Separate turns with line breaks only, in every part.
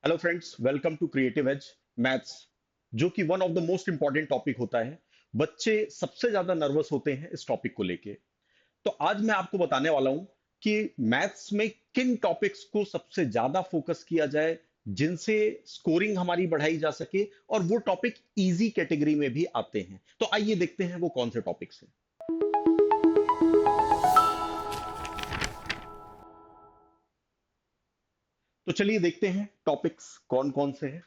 Hello friends, welcome to Creative Edge Maths, जो कि one of the most important topic होता है। बच्चे सबसे ज्यादा नर्वस होते हैं इस टॉपिक को लेके। तो आज मैं आपको बताने वाला हूं कि मैथ्स में किन टॉपिक्स को सबसे ज्यादा फोकस किया जाए, जिनसे स्कोरिंग हमारी बढ़ाई जा सके, और वो टॉपिक इजी कैटेगरी में भी आते हैं। तो आइए देखते हैं वो कौन से टॉपिक्स हैं। तो चलिए देखते हैं टॉपिक्स कौन कौन से हैं।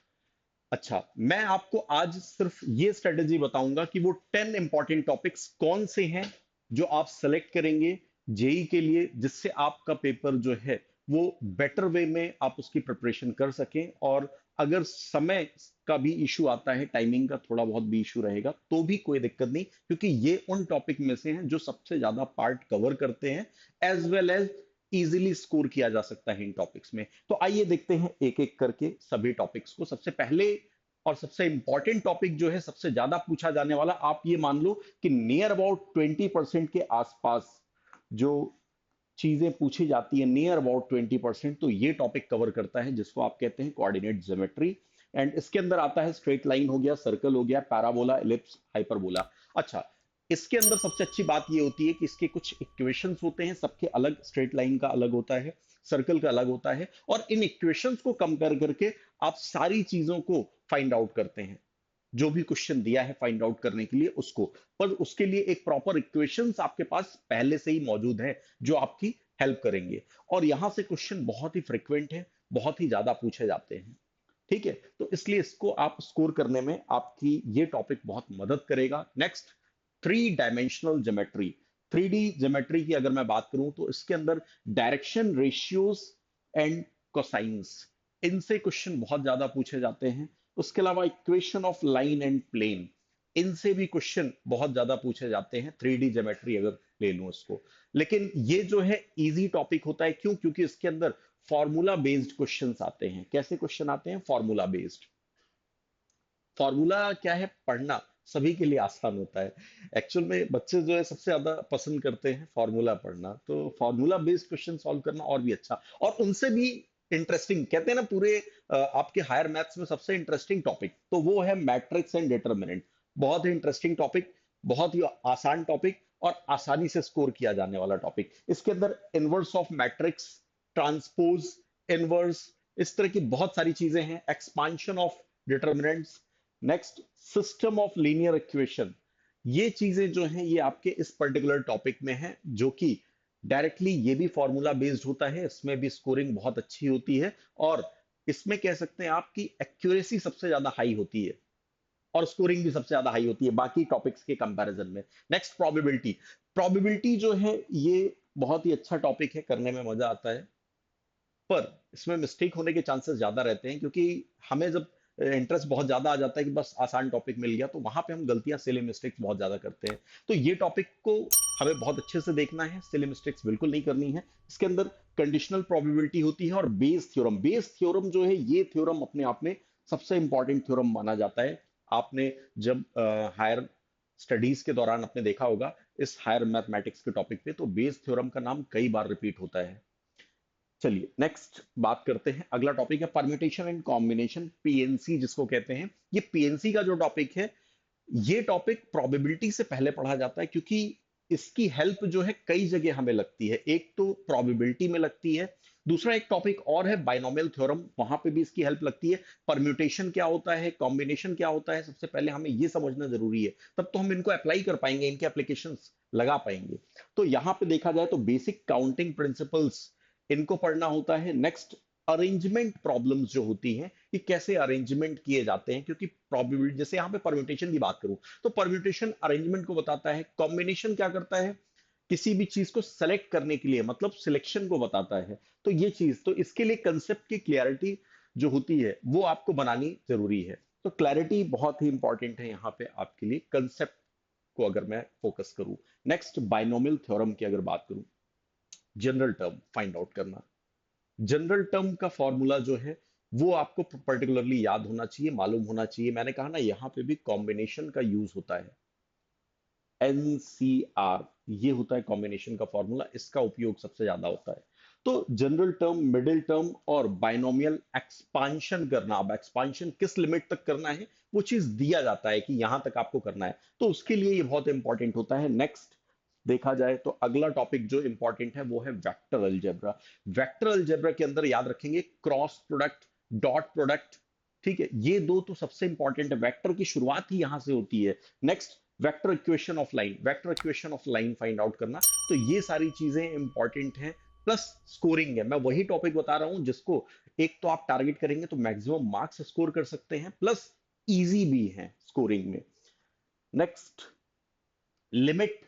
अच्छा, मैं आपको आज सिर्फ ये स्ट्रेटेजी बताऊंगा कि वो 10 इंपॉर्टेंट टॉपिक्स कौन से हैं जो आप सेलेक्ट करेंगे जेई के लिए, जिससे आपका पेपर जो है वो बेटर वे में आप उसकी प्रिपरेशन कर सकें। और अगर समय का भी इशू आता है, टाइमिंग का थोड़ा बहुत भी इशू रहेगा, तो भी कोई दिक्कत नहीं, क्योंकि ये उन टॉपिक में से हैं जो सबसे ज्यादा पार्ट कवर करते हैं, as well as easily score किया जा सकता है इन टॉपिक्स में। तो आइए देखते हैं एक एक करके सभी टॉपिक्स को। सबसे पहले और सबसे इंपॉर्टेंट टॉपिक जो है, सबसे ज्यादा पूछा जाने वाला, आप ये मान लो कि नियर अबाउट 20% के आसपास जो चीजें पूछी जाती है, नियर अबाउट 20%, तो ये टॉपिक कवर करता है, जिसको आप कहते हैं कोऑर्डिनेट ज्योमेट्री। एंड इसके अंदर आता है स्ट्रेट लाइन हो गया, सर्कल हो गया, पैराबोला, एलिप्स, हाइपरबोला। अच्छा, इसके अंदर सबसे अच्छी बात ये होती है कि इसके कुछ इक्वेशंस होते हैं, सबके अलग, स्ट्रेट लाइन का अलग होता है, सर्कल का अलग होता है, और इन इक्वेशंस को कंपेयर करके आप सारी चीजों को फाइंड आउट करते हैं। जो भी क्वेश्चन दिया है फाइंड आउट करने के लिए उसको, पर उसके लिए एक प्रॉपर इक्वेशंस आपके पास पहले से ही मौजूद है जो आपकी हेल्प करेंगे। और यहां से क्वेश्चन बहुत ही फ्रिक्वेंट है, बहुत ही ज्यादा पूछे जाते हैं। ठीक है, तो इसलिए इसको आप स्कोर करने में आपकी ये टॉपिक बहुत मदद करेगा। Next, three dimensional geometry. Three D geometry की अगर मैं बात करूं तो इसके अंदर डायरेक्शन रेशियोज एंड कोसाइंस, इनसे क्वेश्चन बहुत ज्यादा पूछे जाते हैं। उसके अलावा equation of line and plane, इनसे भी क्वेश्चन बहुत ज्यादा पूछे जाते हैं, थ्री डी ज्योमेट्री अगर ले लूं इसको। लेकिन ये जो है इजी टॉपिक होता है, क्यों? क्योंकि इसके अंदर फॉर्मूला बेस्ड क्वेश्चंस आते हैं। कैसे क्वेश्चन आते हैं? Formula based. फॉर्मूला क्या है? पढ़ना सभी के लिए आसान होता है। एक्चुअल में बच्चे जो है सबसे ज्यादा पसंद करते हैं फॉर्मूला पढ़ना, तो फॉर्मूला बेस्ड क्वेश्चन सॉल्व करना और भी अच्छा, और उनसे भी इंटरेस्टिंग, कहते हैं ना पूरे आपके हायर मैथ्स में सबसे इंटरेस्टिंग टॉपिक तो वो है मैट्रिक्स एंड डिटरमिनेंट। बहुत ही इंटरेस्टिंग टॉपिक, बहुत ही आसान टॉपिक, और आसानी से स्कोर किया जाने वाला टॉपिक। इसके अंदर inverse of matrix, transpose, inverse, इस तरह की बहुत सारी चीजें हैं, expansion of determinants. Next, system of linear equation. ये चीजें जो हैं ये आपके इस पर्टिकुलर टॉपिक में हैं, जो कि डायरेक्टली ये भी फॉर्मूला बेस्ड होता है, इसमें भी स्कोरिंग बहुत अच्छी होती है, और इसमें कह सकते हैं आपकी एक्यूरेसी सबसे ज्यादा हाई होती है, और स्कोरिंग भी सबसे ज्यादा हाई होती है बाकी टॉपिक्स के कंपैरिजन में। Next, probability. प्रोबेबिलिटी जो है ये बहुत ही अच्छा टॉपिक है, करने में मजा आता है, पर इसमें मिस्टेक होने के चांसेस ज्यादा रहते हैं, क्योंकि हमें जब इंटरेस्ट बहुत ज्यादा आ जाता है कि बस आसान टॉपिक मिल गया, तो वहां पे हम गलतियां, सिली मिस्टेक्स बहुत ज्यादा करते हैं। तो ये टॉपिक को हमें बहुत अच्छे से देखना है, सिली मिस्टेक्स बिल्कुल नहीं करनी है। इसके अंदर कंडीशनल प्रोबेबिलिटी होती है, और बेस थ्योरम। बेस थ्योरम जो है ये थ्योरम अपने आप में सबसे इंपॉर्टेंट थ्योरम माना जाता है। आपने जब हायर स्टडीज के दौरान आपने देखा होगा इस हायर मैथमेटिक्स के टॉपिक पे, तो बेस थ्योरम का नाम कई बार रिपीट होता है। चलिए नेक्स्ट बात करते हैं। अगला टॉपिक है परम्यूटेशन एंड कॉम्बिनेशन, पीएनसी जिसको कहते हैं। ये पीएनसी का जो टॉपिक है, ये टॉपिक प्रोबेबिलिटी से पहले पढ़ा जाता है, क्योंकि इसकी हेल्प जो है कई जगह हमें लगती है। एक तो प्रोबेबिलिटी में लगती है, दूसरा एक टॉपिक और है बाइनोमियल थ्योरम, वहां पे भी इसकी हेल्प लगती है। परम्यूटेशन क्या होता है, कॉम्बिनेशन क्या होता है, सबसे पहले हमें ये समझना जरूरी है, तब तो हम इनको अप्लाई कर पाएंगे, इनके एप्लीकेशंस लगा पाएंगे। तो यहां पे देखा जाए तो बेसिक काउंटिंग प्रिंसिपल्स, इनको पढ़ना होता है। नेक्स्ट, अरेंजमेंट प्रॉब्लम्स जो होती हैं कि कैसे अरेंजमेंट किए जाते हैं, क्योंकि प्रोबेबिलिटी, जैसे यहाँ पे परम्यूटेशन की बात करूं तो परम्यूटेशन अरेंजमेंट को बताता है, कॉम्बिनेशन क्या करता है, किसी भी चीज को सेलेक्ट करने के लिए, मतलब सिलेक्शन को बताता है। तो ये चीज, तो इसके लिए कंसेप्ट की क्लैरिटी जो होती है वो आपको बनानी जरूरी है। तो क्लैरिटी बहुत ही इंपॉर्टेंट है यहाँ पे आपके लिए, कंसेप्ट को अगर मैं फोकस करूं। नेक्स्ट, बाइनोमियल थ्योरम की अगर बात करूं, जनरल टर्म फाइंड आउट करना। जनरल टर्म का फॉर्मूला जो है वो आपको पर्टिकुलरली याद होना चाहिए, मालूम होना चाहिए। मैंने कहा ना, यहाँ पे भी कॉम्बिनेशन का यूज होता है, एनसीआर, ये होता है कॉम्बिनेशन का फॉर्मूला, इसका उपयोग सबसे ज्यादा होता है। तो जनरल टर्म, मिडिल टर्म और बाइनोमियल एक्सपांशन करना, अब एक्सपांशन किस लिमिट तक करना है वो चीज दिया जाता है कि यहां तक आपको करना है, तो उसके लिए ये बहुत इंपॉर्टेंट होता है। नेक्स्ट देखा जाए तो अगला टॉपिक जो इंपॉर्टेंट है वो है वेक्टर अलजेब्रा। वेक्टर अलजेब्रा के अंदर याद रखेंगे क्रॉस प्रोडक्ट, डॉट प्रोडक्ट, ठीक है, ये दो तो सबसे इंपॉर्टेंट है, वेक्टर की शुरुआत ही यहां से होती है। Next vector equation of line, vector equation of line find out करना, तो ये सारी चीजें इंपॉर्टेंट हैं। प्लस स्कोरिंग है, मैं वही टॉपिक बता रहा हूं जिसको एक तो आप टारगेट करेंगे तो मैक्सिमम मार्क्स स्कोर कर सकते हैं, प्लस इजी भी है स्कोरिंग में। Next limit,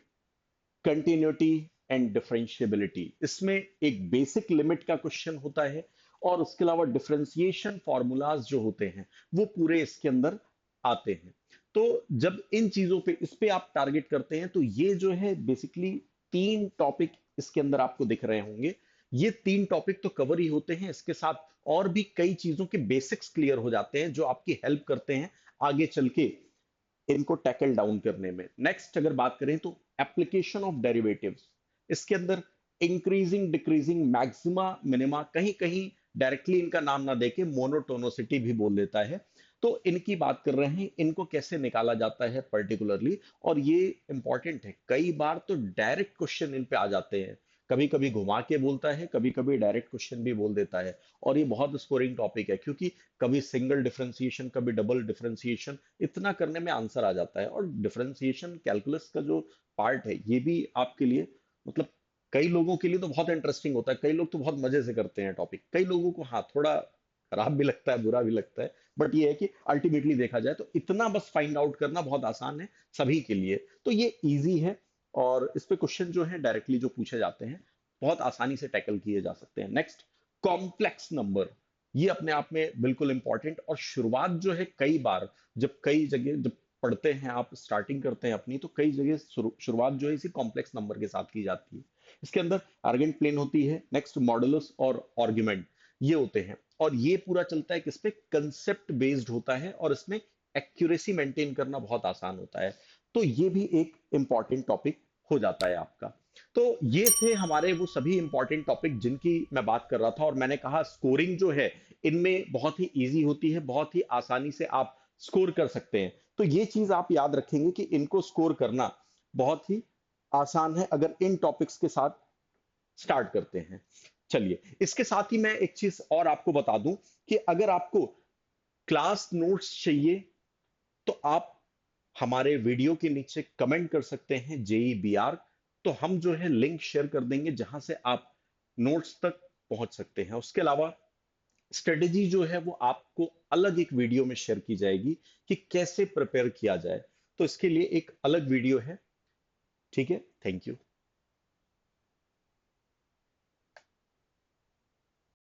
continuity and differentiability, इसमें एक बेसिक लिमिट का क्वेश्चन होता है और उसके अलावा डिफरेंशिएशन फॉर्मूलाज जो होते हैं वो पूरे इसके अंदर आते हैं। तो जब इन चीजों पे इस पे आप टारगेट करते हैं तो ये जो है बेसिकली तीन टॉपिक इसके अंदर आपको दिख रहे होंगे, ये तीन टॉपिक तो कवर ही होते हैं, इसके साथ और भी कई चीजों के बेसिक्स क्लियर हो जाते हैं जो आपकी हेल्प करते हैं आगे चल के इनको टैकल डाउन करने में। नेक्स्ट अगर बात करें तो एप्लीकेशन ऑफ डेरिवेटिव्स, इसके अंदर इंक्रीजिंग, डिक्रीजिंग, मैक्सिमा, मिनिमा, कहीं कहीं डायरेक्टली इनका नाम ना देके मोनोटोनोसिटी भी बोल देता है, तो इनकी बात कर रहे हैं, इनको कैसे निकाला जाता है पर्टिकुलरली, और ये इंपॉर्टेंट है। कई बार तो डायरेक्ट क्वेश्चन इन पे आ जाते हैं, कभी कभी घुमा के बोलता है, कभी कभी डायरेक्ट क्वेश्चन भी बोल देता है, और ये बहुत स्कोरिंग टॉपिक है क्योंकि कभी सिंगल डिफरेंशिएशन, कभी डबल डिफरेंशिएशन, इतना करने में आंसर आ जाता है। और डिफरेंशिएशन कैलकुलस का जो पार्ट है ये भी आपके लिए मतलब कई लोगों के लिए तो बहुत इंटरेस्टिंग होता है, कई लोग तो बहुत मजे से करते हैं टॉपिक, कई लोगों को हाँ थोड़ा खराब भी लगता है, बुरा भी लगता है, बट ये है कि अल्टीमेटली देखा जाए तो इतना बस फाइंड आउट करना बहुत आसान है सभी के लिए, तो ये इजी है। और इस पे क्वेश्चन जो है डायरेक्टली जो पूछे जाते हैं बहुत आसानी से टैकल किए जा सकते हैं। नेक्स्ट कॉम्प्लेक्स नंबर, ये अपने आप में बिल्कुल इंपॉर्टेंट, और शुरुआत जो है कई बार जब कई जगह जब पढ़ते हैं आप, स्टार्टिंग करते हैं अपनी, तो कई जगह शुरुआत जो है इसी कॉम्प्लेक्स नंबर के साथ की जाती है। इसके अंदर आर्गेंट प्लेन होती है, नेक्स्ट मॉडुलस और आर्गुमेंट ये होते हैं, और ये पूरा चलता है किस पे, कंसेप्ट बेस्ड होता है, और इसमें एक्यूरेसी मेंटेन करना बहुत आसान होता है, तो ये भी एक इंपॉर्टेंट टॉपिक हो जाता है आपका। तो ये थे हमारे वो सभी इंपॉर्टेंट टॉपिक जिनकी मैं बात कर रहा था, और मैंने कहा स्कोरिंग जो है इनमें बहुत ही इजी होती है, बहुत ही आसानी से आप स्कोर कर सकते हैं, तो ये चीज आप याद रखेंगे कि इनको स्कोर करना बहुत ही आसान है अगर इन टॉपिक्स के साथ स्टार्ट करते हैं। चलिए इसके साथ ही मैं एक चीज और आपको बता दूं कि अगर आपको क्लास नोट्स चाहिए तो आप हमारे वीडियो के नीचे कमेंट कर सकते हैं JEE BR, तो हम जो है लिंक शेयर कर देंगे जहां से आप नोट्स तक पहुंच सकते हैं। उसके अलावा स्ट्रेटेजी जो है वो आपको अलग एक वीडियो में शेयर की जाएगी कि कैसे प्रिपेयर किया जाए, तो इसके लिए एक अलग वीडियो है। ठीक है, थैंक यू।